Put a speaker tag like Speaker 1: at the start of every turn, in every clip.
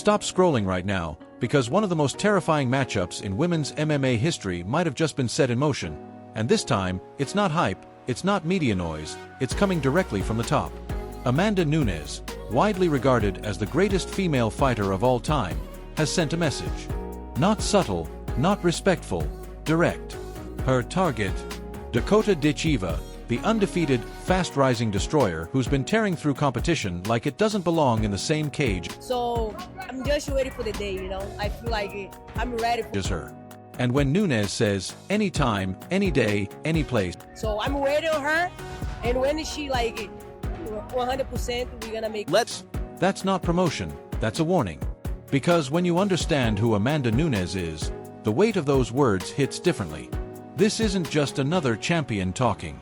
Speaker 1: Stop scrolling right now, because one of the most terrifying matchups in women's MMA history might have just been set in motion, and this time, it's not hype, it's not media noise, it's coming directly from the top. Amanda Nunes, widely regarded as the greatest female fighter of all time, has sent a message. Not subtle, not respectful, direct. Her target, Dakota Ditcheva, the undefeated, fast-rising destroyer who's been tearing through competition like it doesn't belong in the same cage.
Speaker 2: So, I'm just ready for the day, you know? I feel like I'm ready for
Speaker 1: her. And when Nunes says, anytime, any day, any place.
Speaker 2: So, I'm ready on her, and when she 100%, we're gonna make...
Speaker 1: That's not promotion, that's a warning. Because when you understand who Amanda Nunes is, the weight of those words hits differently. This isn't just another champion talking.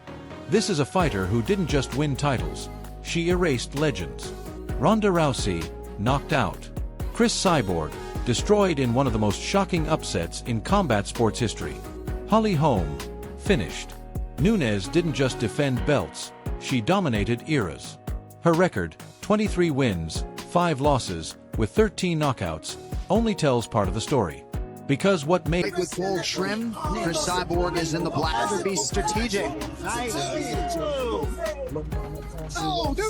Speaker 1: This is a fighter who didn't just win titles, she erased legends. Ronda Rousey, knocked out. Chris Cyborg, destroyed in one of the most shocking upsets in combat sports history. Holly Holm, finished. Nunes didn't just defend belts, she dominated eras. Her record, 23 wins, 5 losses, with 13 knockouts, only tells part of the story. Because what made
Speaker 3: with cold shrimp, Chris Cyborg is in the black to be strategic. Nice. Oh, dude.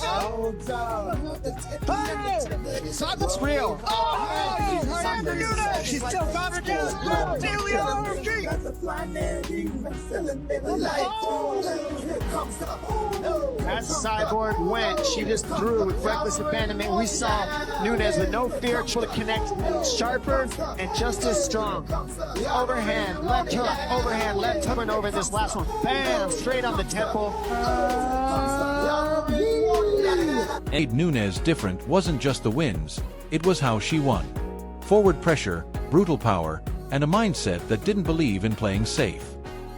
Speaker 3: Cyborg's real. Amanda Nunes. She's still confident. As Cyborg went, she just threw with reckless abandonment. We saw Nunes with no fear try to connect, sharper and just as strong. Overhand, left hook, overhand, left hook, and over this last one. Bam! Straight on the temple.
Speaker 1: What made Nunes different wasn't just the wins, it was how she won. Forward pressure, brutal power, and a mindset that didn't believe in playing safe.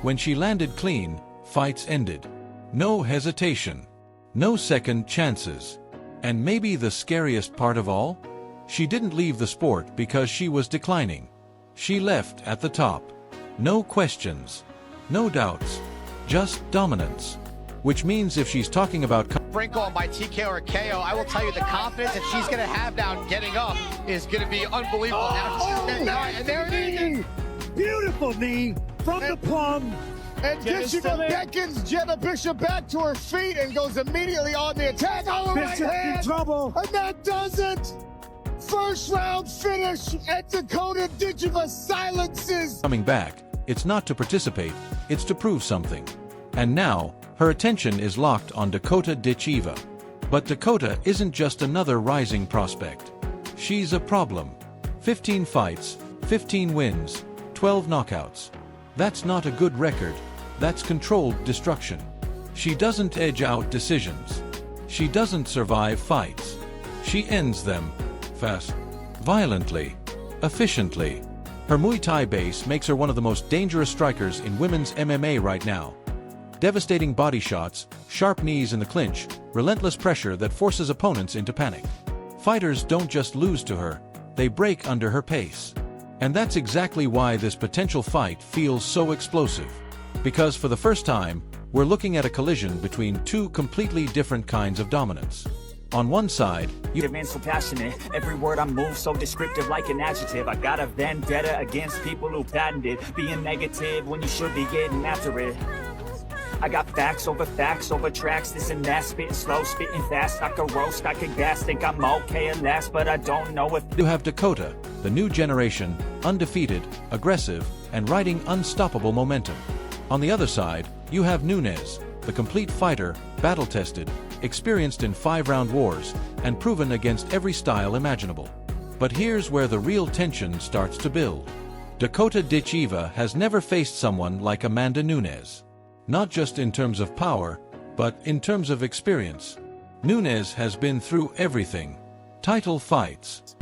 Speaker 1: When she landed clean, fights ended. No hesitation. No second chances. And maybe the scariest part of all? She didn't leave the sport because she was declining. She left at the top. No questions. No doubts. Just dominance. Which means if she's talking about
Speaker 4: sprinkle on my TKO or KO, I will tell you the confidence that she's going to have now getting up is going to be unbelievable. And there it is.
Speaker 5: Beautiful knee from the plum.
Speaker 6: And Ditcheva beckons Jenna Bishop back to her feet and goes immediately on the attack. Oh, right hand.
Speaker 5: In trouble.
Speaker 6: And that does it. First round finish, and Dakota Ditcheva silences.
Speaker 1: Coming back, it's not to participate, it's to prove something. And now, her attention is locked on Dakota Ditcheva. But Dakota isn't just another rising prospect. She's a problem. 15 fights, 15 wins, 12 knockouts. That's not a good record, that's controlled destruction. She doesn't edge out decisions. She doesn't survive fights. She ends them. Fast, violently, efficiently. Her Muay Thai base makes her one of the most dangerous strikers in women's MMA right now. Devastating body shots, sharp knees in the clinch, relentless pressure that forces opponents into panic. Fighters don't just lose to her, they break under her pace. And that's exactly why this potential fight feels so explosive. Because for the first time, we're looking at a collision between two completely different kinds of dominance. On one side,
Speaker 7: Your man so passionate, every word I move so descriptive like an adjective. I got a vendetta against people who patented being negative when you should be getting after it. I got facts over tracks, this and that, spitting slow, spitting fast. I could roast, I could gas, think I'm okay at last, but I don't know if
Speaker 1: you have Dakota, the new generation, undefeated, aggressive, and riding unstoppable momentum. On the other side, you have Nunes, the complete fighter, battle-tested, experienced in 5-round wars, and proven against every style imaginable. But here's where the real tension starts to build. Dakota Ditcheva has never faced someone like Amanda Nunes. Not just in terms of power, but in terms of experience. Nunes has been through everything. Title fights.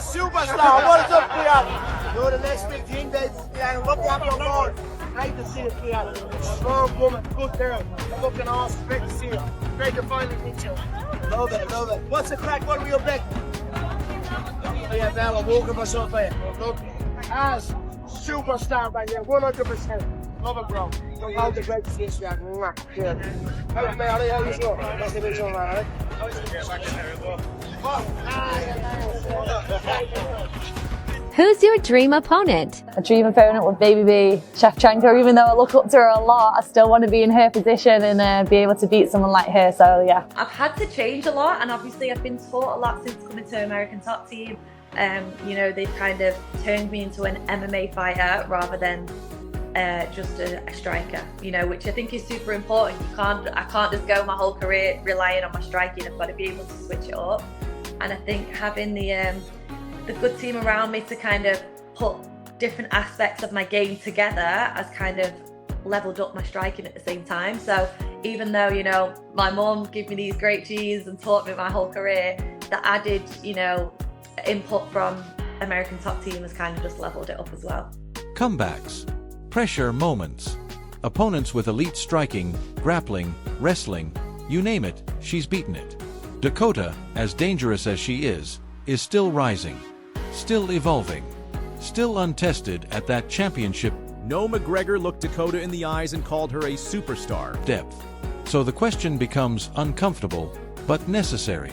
Speaker 8: Superstar, what is up, Fiat? You're the next 15 days, Fiat. Look up your Lord. Great to see you, Fiat. Strong woman, good girl. Looking awesome. Great to see you. Great to finally meet you. Love it, love it. What's the crack? What are you back? Yeah, man, I'm walking myself here. Look, as superstar right here, 100%. Love it, bro. Love the great to see you, Fiat. Yeah. Hey, man, how you doing? Nice to meet you, man.
Speaker 9: Who's your dream opponent?
Speaker 10: A dream opponent would maybe be Shevchenko. Even though I look up to her a lot, I still want to be in her position and be able to beat someone like her, so yeah.
Speaker 11: I've had to change a lot, and obviously I've been taught a lot since coming to American Top Team. You know, they've kind of turned me into an MMA fighter rather than just a striker, you know, which I think is super important. I can't just go my whole career relying on my striking. I've got to be able to switch it up. And I think having the good team around me to kind of put different aspects of my game together has kind of leveled up my striking at the same time. So even though, you know, my mum gave me these great genes and taught me my whole career, the added, you know, input from American Top Team has kind of just leveled it up as well.
Speaker 1: Comebacks, pressure moments, opponents with elite striking, grappling, wrestling, you name it, she's beaten it. Dakota, as dangerous as she is still rising, still evolving, still untested at that championship.
Speaker 12: No McGregor looked Dakota in the eyes and called her a superstar.
Speaker 1: Depth. So the question becomes uncomfortable, but necessary.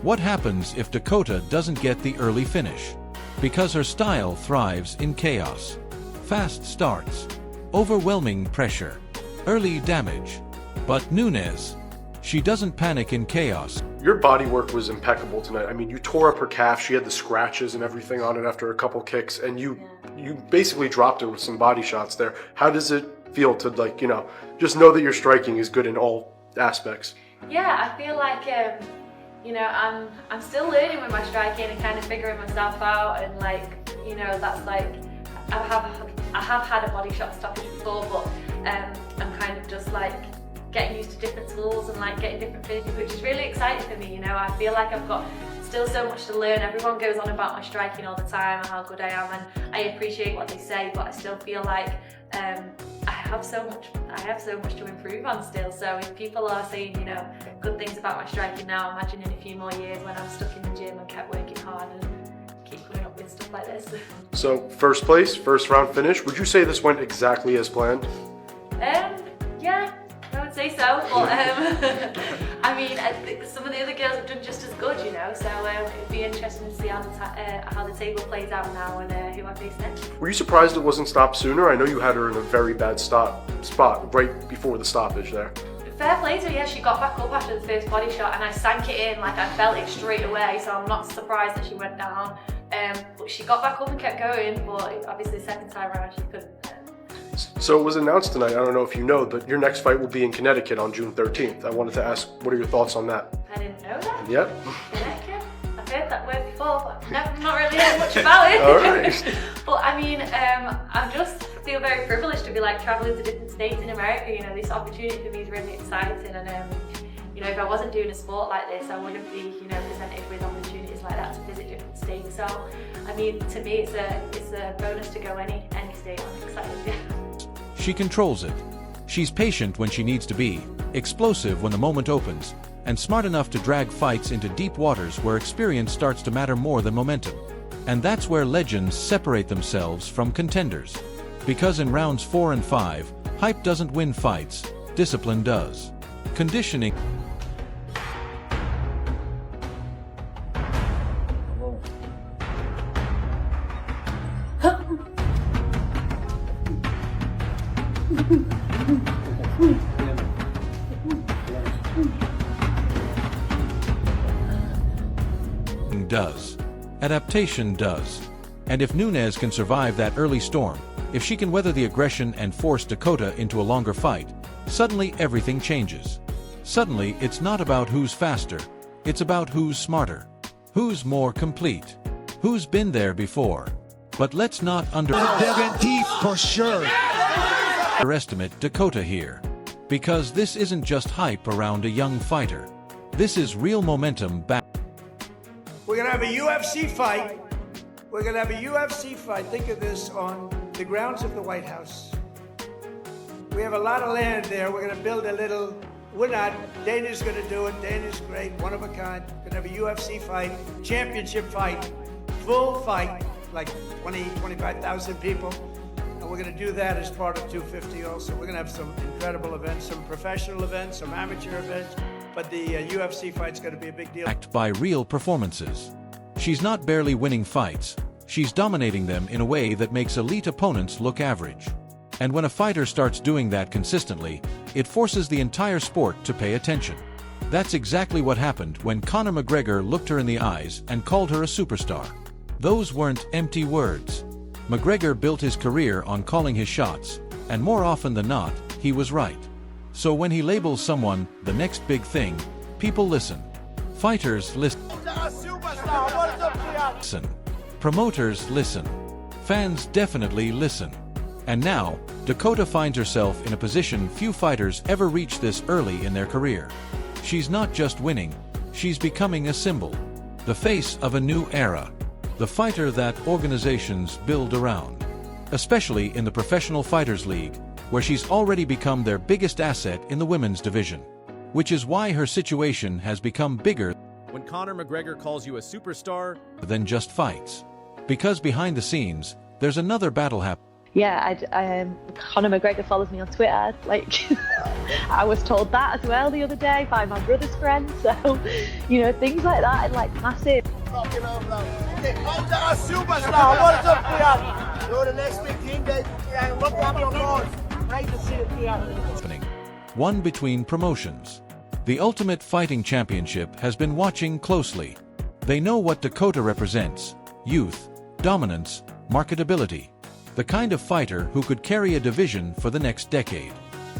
Speaker 1: What happens if Dakota doesn't get the early finish? Because her style thrives in chaos. Fast starts, overwhelming pressure, early damage. But Nunez, she doesn't panic in chaos.
Speaker 13: Your body work was impeccable tonight. I mean, you tore up her calf. She had the scratches and everything on it after a couple kicks, and you basically dropped her with some body shots there. How does it feel to, like, you know, just know that your striking is good in all aspects?
Speaker 11: Yeah, I feel like you know, I'm still learning with my striking and kind of figuring myself out, and like, you know, that's like I have had a body shot stoppage before, but I'm kind of just like getting used to different tools and like getting different finishes, which is really exciting for me. You know, I feel like I've got still so much to learn. Everyone goes on about my striking all the time and how good I am, and I appreciate what they say, but I still feel like I have so much to improve on still. So if people are saying, you know, good things about my striking now, imagine in a few more years when I'm stuck in the gym and kept working hard and keep coming up with stuff like this.
Speaker 13: So first place, first round finish. Would you say this went exactly as planned?
Speaker 11: Yeah, I would say so. But I mean, I think some of the other girls have done just as good, you know. So it'd be interesting to see how the table plays out now and who I face next.
Speaker 13: Were you surprised it wasn't stopped sooner? I know you had her in a very bad spot right before the stoppage there.
Speaker 11: Fair play to her, yeah, she got back up after the first body shot and I sank it in, like I felt it straight away, so I'm not surprised that she went down. But she got back up and kept going, but obviously the second time around she couldn't.
Speaker 13: So it was announced tonight, I don't know if you know, but your next fight will be in Connecticut on June 13th. I wanted to ask, what are your thoughts on that?
Speaker 11: I didn't know that.
Speaker 13: Yep.
Speaker 11: Connecticut? I've heard that word before, but I've not really heard much about it.
Speaker 13: All right.
Speaker 11: But I mean, I just feel very privileged to be like traveling to different states in America. You know, this opportunity for me is really exciting, and you know, if I wasn't doing a sport like this, I wouldn't be, you know, presented with opportunities like that to visit different states. So, I mean, to me, it's a bonus to go any state. I'm excited.
Speaker 1: She controls it. She's patient when she needs to be, explosive when the moment opens, and smart enough to drag fights into deep waters where experience starts to matter more than momentum. And that's where legends separate themselves from contenders. Because in rounds 4 and 5, hype doesn't win fights, discipline does. Conditioning does. Adaptation does. And if Nunez can survive that early storm, if she can weather the aggression and force Dakota into a longer fight, suddenly everything changes. Suddenly, it's not about who's faster, it's about who's smarter, who's more complete, who's been there before. But let's not
Speaker 6: deep for sure.
Speaker 1: underestimate Dakota here. Because this isn't just hype around a young fighter. This is real momentum back.
Speaker 14: We're going to have a UFC fight. We're going to have a UFC fight. Think of this, on the grounds of the White House. We have a lot of land there. We're going to build a little... We're not. Dana's going to do it. Dana's great, one of a kind. We're going to have a UFC fight, championship fight, full fight, like 20, 25,000 people. And we're going to do that as part of 250 also. We're going to have some incredible events, some professional events, some amateur events. but the UFC fight's going to be a big deal.
Speaker 1: Backed by real performances. She's not barely winning fights, she's dominating them in a way that makes elite opponents look average. And when a fighter starts doing that consistently, it forces the entire sport to pay attention. That's exactly what happened when Conor McGregor looked her in the eyes and called her a superstar. Those weren't empty words. McGregor built his career on calling his shots, and more often than not, he was right. So when he labels someone the next big thing, people listen. Fighters listen. Promoters listen. Fans definitely listen. And now, Dakota finds herself in a position few fighters ever reach this early in their career. She's not just winning, she's becoming a symbol. The face of a new era. The fighter that organizations build around. Especially in the Professional Fighters League, where she's already become their biggest asset in the women's division. Which is why her situation has become bigger
Speaker 12: when Conor McGregor calls you a superstar
Speaker 1: than just fights. Because behind the scenes, there's another battle happening.
Speaker 10: Yeah, Conor McGregor follows me on Twitter. Like, I was told that as well the other day by my brother's friend. So, you know, things like that are like massive.
Speaker 8: Superstar, what's up, Fiat? You're the next big thing, baby. Look up your Lord. Great to see it, Fiat.
Speaker 1: One between promotions. The Ultimate Fighting Championship has been watching closely. They know what Dakota represents: youth, dominance, marketability. The kind of fighter who could carry a division for the next decade.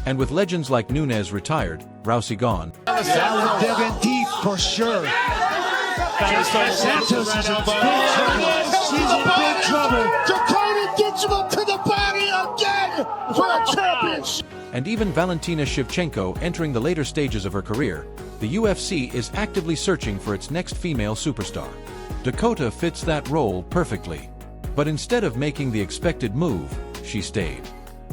Speaker 1: And with legends like Nunez retired, Rousey gone.
Speaker 6: That was digging deep for sure. Santos is in big trouble. She's in big trouble. Dakota Ditcheva to the body again for a championship.
Speaker 1: And even Valentina Shevchenko entering the later stages of her career, the UFC is actively searching for its next female superstar. Dakota fits that role perfectly. But instead of making the expected move, she stayed.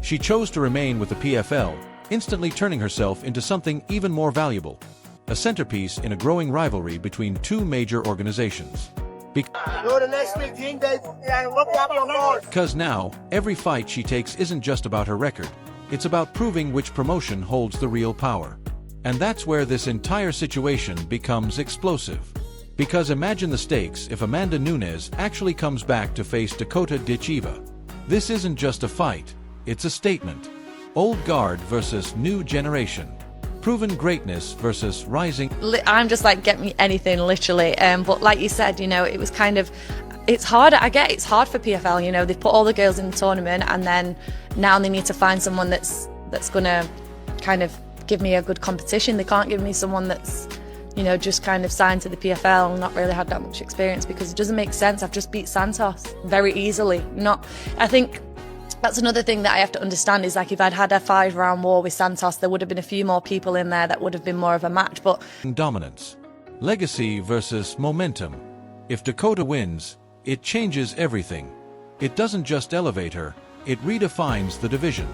Speaker 1: She chose to remain with the PFL, instantly turning herself into something even more valuable. A centerpiece in a growing rivalry between two major organizations.
Speaker 8: You're the next big thing, baby. Look up your Lord.
Speaker 1: Because now, every fight she takes isn't just about her record, it's about proving which promotion holds the real power. And that's where this entire situation becomes explosive. Because imagine the stakes if Amanda Nunes actually comes back to face Dakota Ditcheva. This isn't just a fight, it's a statement. Old guard versus new generation. Proven greatness versus rising.
Speaker 11: I'm just like, get me anything, literally. But like you said, you know, it was kind of, it's hard. I get it's hard for PFL, you know, they've put all the girls in the tournament and then now they need to find someone that's gonna kind of give me a good competition. They can't give me someone that's, you know, just kind of signed to the PFL and not really had that much experience, because it doesn't make sense. I've just beat Santos very easily. I think that's another thing that I have to understand is, like, if I'd had a 5-round war with Santos, there would have been a few more people in there that would have been more of a match. But
Speaker 1: dominance. Legacy versus momentum. If Dakota wins, it changes everything. It doesn't just elevate her, it redefines the division.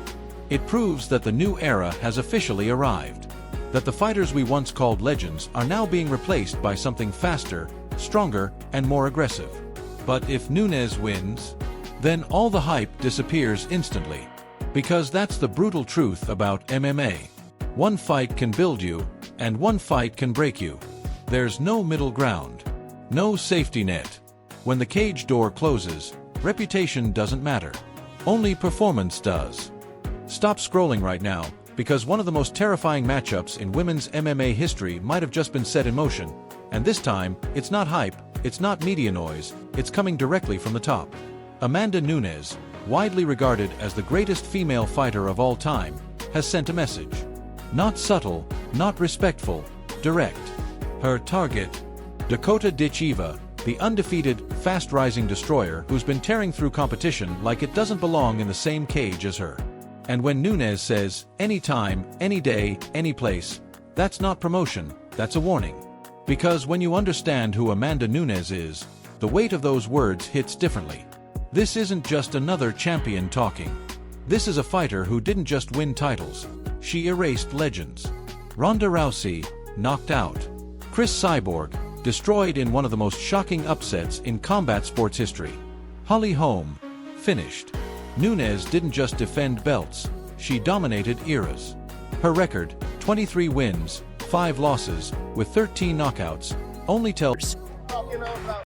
Speaker 1: It proves that the new era has officially arrived. That the fighters we once called legends are now being replaced by something faster, stronger, and more aggressive. But if Nunez wins, then all the hype disappears instantly. Because that's the brutal truth about MMA. One fight can build you, and one fight can break you. There's no middle ground. No safety net. When the cage door closes, reputation doesn't matter. Only performance does. Stop scrolling right now, because one of the most terrifying matchups in women's MMA history might have just been set in motion, and this time, it's not hype, it's not media noise, it's coming directly from the top. Amanda Nunes, widely regarded as the greatest female fighter of all time, has sent a message. Not subtle, not respectful, direct. Her target, Dakota Ditcheva, the undefeated, fast-rising destroyer who's been tearing through competition like it doesn't belong in the same cage as her. And when Nunez says, anytime, any day, any place, that's not promotion, that's a warning. Because when you understand who Amanda Nunes is, the weight of those words hits differently. This isn't just another champion talking. This is a fighter who didn't just win titles, she erased legends. Ronda Rousey, knocked out. Chris Cyborg, destroyed in one of the most shocking upsets in combat sports history. Holly Holm, finished. Nunez didn't just defend belts, she dominated eras. Her record, 23 wins, 5 losses, with 13 knockouts, only tells
Speaker 8: Talking about